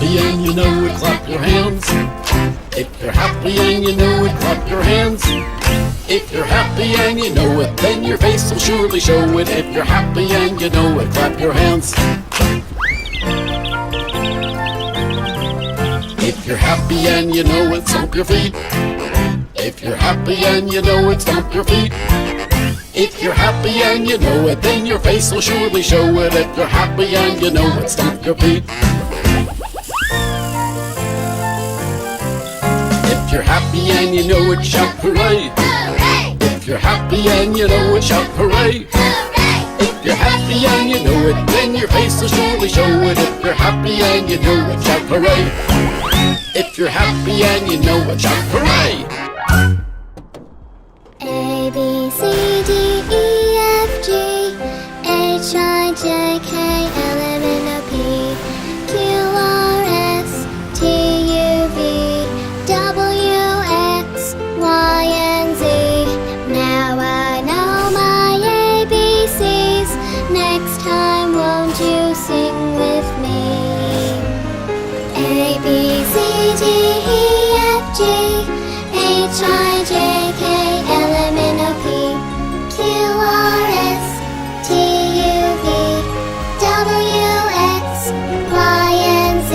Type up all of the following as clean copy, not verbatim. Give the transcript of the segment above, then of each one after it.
happy and you know it, clap your hands. If you're happy and you know it, clap your hands. If you're happy and you know it, then your face will surely show it. If you're happy and you know it, clap your hands. If you're happy and you know it, stomp your feet. If you're happy and you know it, stomp your feet. If you're happy and you know it, then your face will surely show it. If you're happy and you know it, stomp your feet. If you're happy and you know it, shout hooray! Hooray! If you're happy and you know it, shout hooray! Hooray! If you're happy and you know it, then your face will surely show it. If you're happy and you know it, shout hooray! If you're happy and you know it, shout hooray! A, B, C, D, E, F, G, H, I, J, K, L, M, N, O, P, Q, R, S, T, U, V, W, X, Y, and Z. Now I know my ABCs. Next time won't you sing with me? A, B, C, D, E, F, G, H, I, J, K, L, M, N, O, P, Q, R, S, T, U, V, W, X, Y, and Z.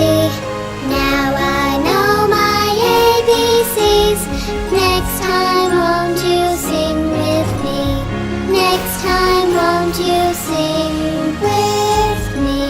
Now I know my ABCs. Next time won't you sing with me? Next time won't you sing with me?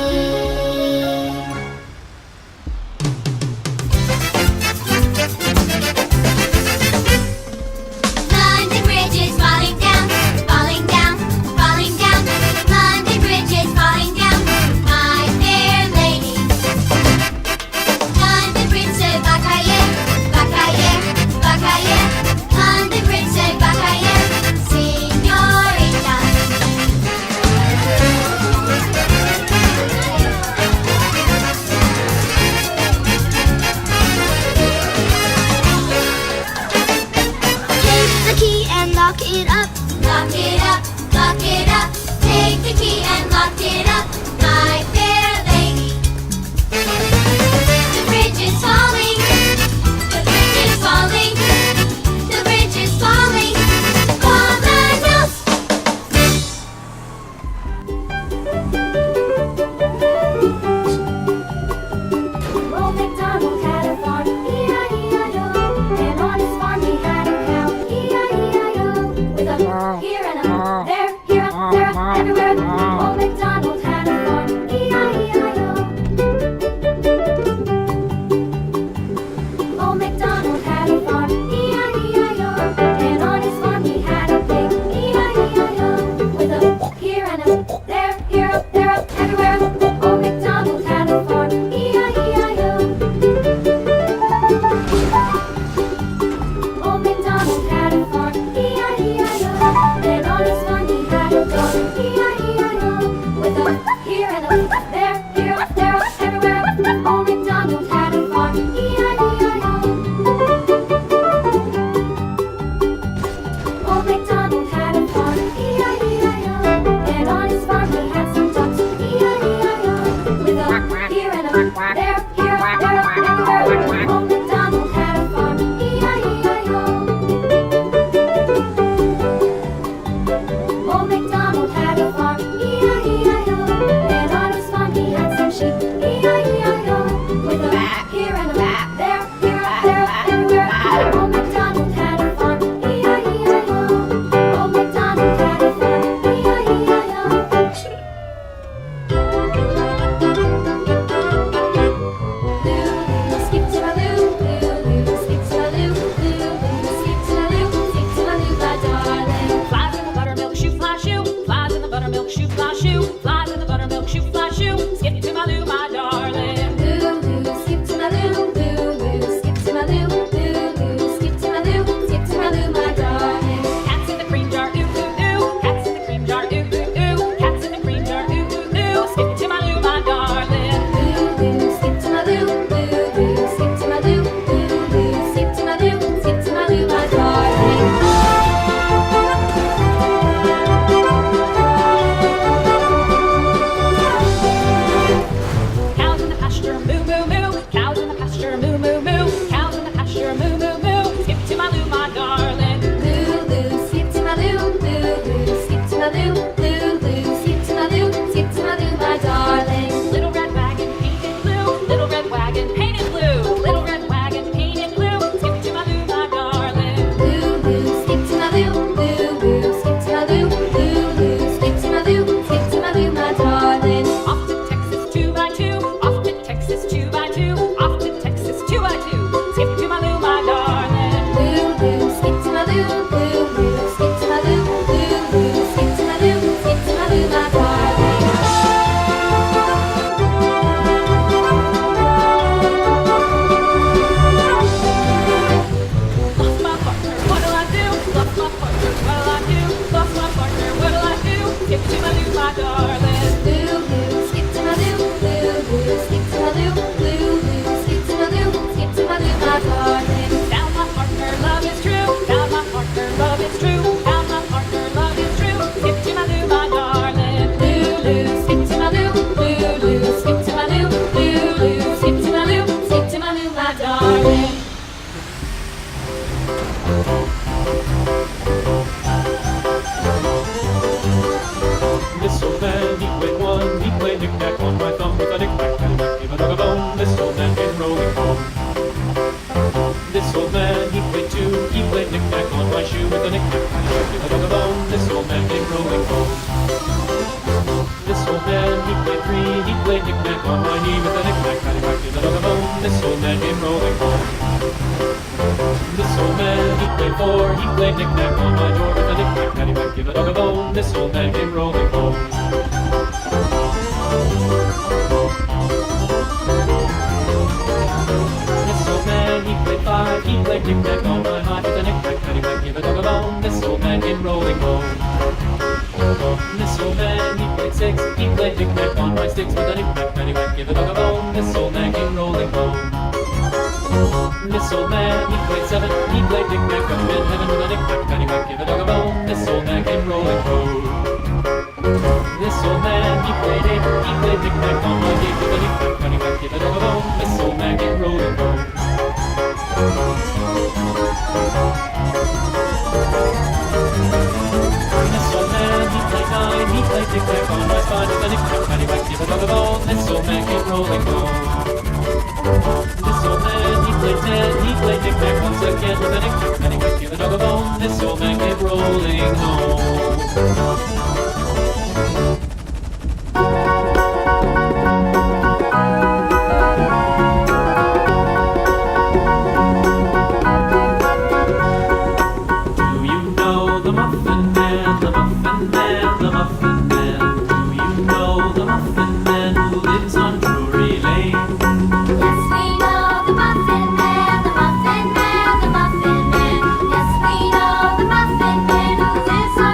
pasture, moo moo moo. Cows in the pasture, moo moo moo. Skip to my loo, my darling. Loo loo, skip to my loo, loo loo, skip to my loo, loo loo, skip to my loo, skip to my loo, my darling. Little red wagon painted blue, little red wagon painted blue, little red wagon painted blue. Skip to my loo, my darling. Loo loo, skip to my loo, loo loo, skip to my loo, loo loo, skip to my loo, skip to my loo, my darling. Off to Texas 2x2, off to Texas 2x2, off to Texas 2x2. Skip to my loo, my darling. Loo loo, skip to my loo, loo loo, skip to my loo, loo loo, skip to my loo, skip to my loo, my darling. Lost my partner, what'll I do? Lost my partner, what'll I do? Lost my partner, what'll I do? Skip to my loo, my darling. Loo loo, skip to my loo, loo loo, skip to my loo, loo loo, skip to my loo, skip to my loo, my darling. Found my partner, love is true. Found my partner, love is true. Found my partner, love is true. Skip to my loo, my darling. Loo loo, skip to my loo, loo loo, skip to my loo, loo loo, skip to my loo, skip to my loo, my darling. This old man, he played one, he played knick-knack on my thumb with a knick-knack, paddywhack, give a dog a bone. This old man came rolling home. This old man, he played two, he played knick-knack on my shoe with a knick-knack, paddywhack, give a dog a bone. This old man came rolling home. This old man, he played three, he played knick-knack on my knee with a knick-knack, paddywhack, give a dog a bone. This old man came rolling home. This old man, he played four, he played knick-knack on my door with a knick-knack, paddywhack, give a dog a bone. This old man came rolling home. This old man, he played five, he played knick-knack on my heart with a knick-knack, paddywhack, give a dog a bone. This old man came rolling home. This old man, he played six, he played knick-knack on my sticks with a knick-knack, paddywhack, give a dog a bone. This old man came rolling home. This old man, he played seven, he played knick-knack up in heaven with a knick-knack, paddywhack, give a dog a bone. This old man came rolling home. This old man, he played eight, he played knick-knack on my gate with a knick-knack, paddywhack, give a dog a bone. This old man came rolling home. This old man, he played nine, he played knick-knack on my spine with a knick-knack, paddywhack, give a dog a bone. This old man came rolling home. This old man, he played ten, he played knick-knack once again with a knick-knack, paddywhack, give a dog a bone. This old man came rolling home. Do you know the Muffin Man, the Muffin Man, the Muffin Man? Do you know the Muffin Man who lives on Drury Lane? Yes, we know the Muffin Man, the Muffin Man, the Muffin Man. Yes, we know the Muffin Man who lives on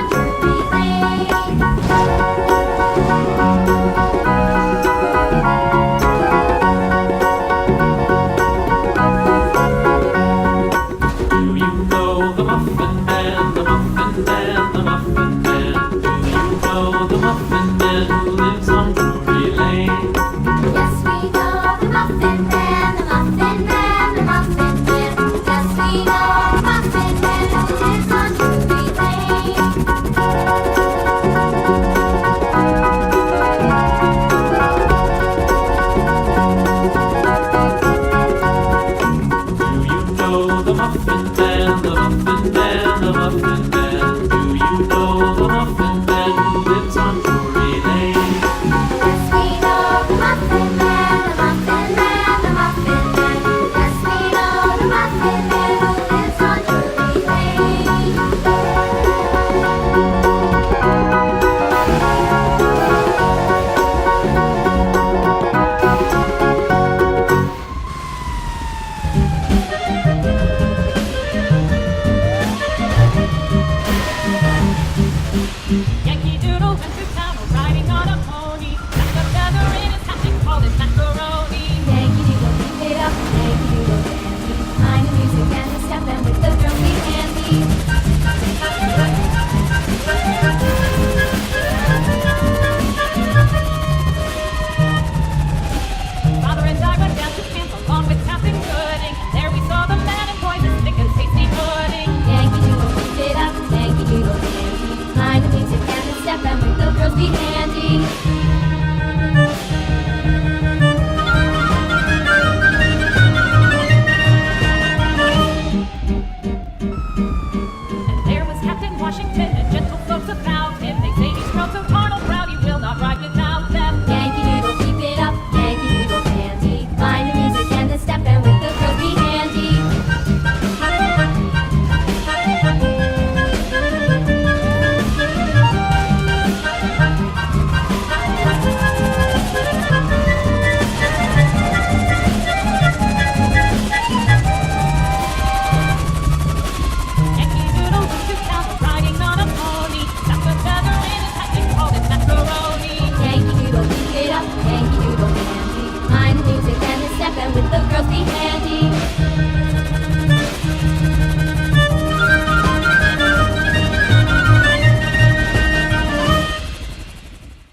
the